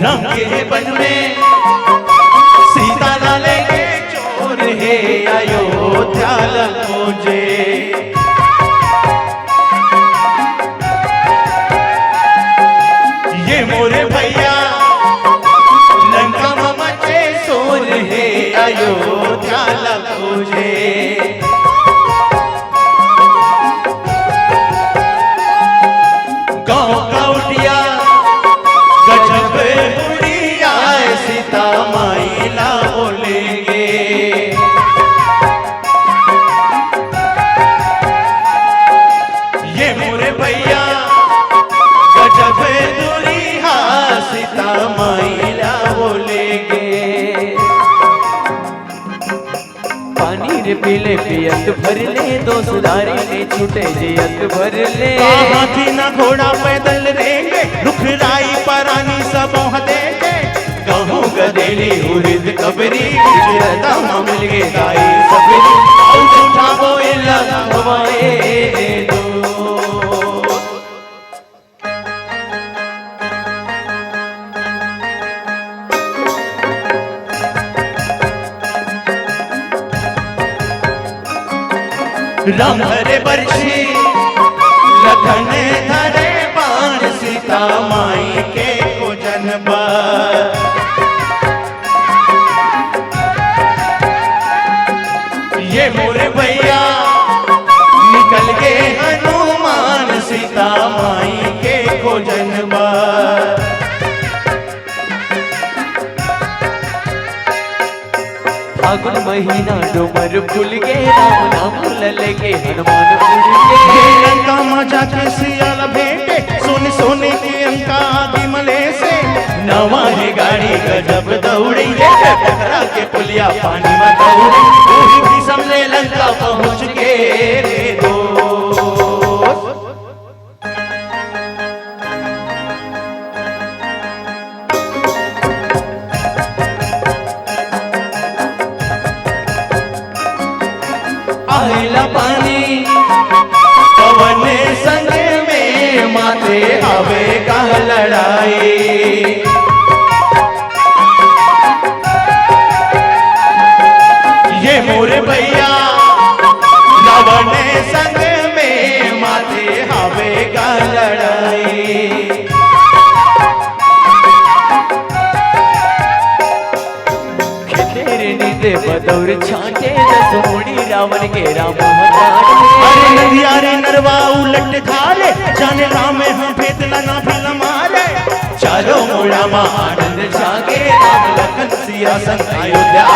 राम के वन में सीता लाले के चोर है अयोध्या खोजे। ये मोरे भैया लंका में मचे शोर है अयोध्या खोजे। गाँव का उठिया गजब बुढ़िया सीता माइला बोलेंगे। ये मोरे भैया गजब बुढ़िया सीता माइला बोलेंगे। पानी रे पीले पियत भर ले दो सुधारे ने छूटे जियत भर ले। हाथी ना घोड़ा पैदल रेंगे रुख राई परानी सब देंगे। कहूँ गदेली उरिद कबरी गुजरता मिल गे दाई सबरी। उठा बोए लगवाए दो। राम हरे बरसी लखन धरे बाण सीता माई के को जनबा। ये मोरे भैया निकल गए हनुमान सीता माई के को जनबा। फागुन महीना डूमर फूल के राम नाम लगे हनुमान उड़ के। लंका मजा के सियाल भेंटे सोने सोने के अंका विमले से। नवा है गाड़ी गजब दौड़ी टकरा के पुलिया पानी में दौड़ी। वही भी समझे लंका पहुंच के रे दो। आइला पानी पवन संग में माथे आवे का लड़ाई। ये मोरे भैया रावण संग में माथे आवे का लड़ाई। नींदे बदौर छाटे दस मुड़ी रावण के राम हजारे। अरे नदिया रे नरवा उलट धारे जाने राम हम भेद ना फिल्म मारे। चारों मोड़ा मा आनंद जागे राम लखन सिया संग अयोध्या।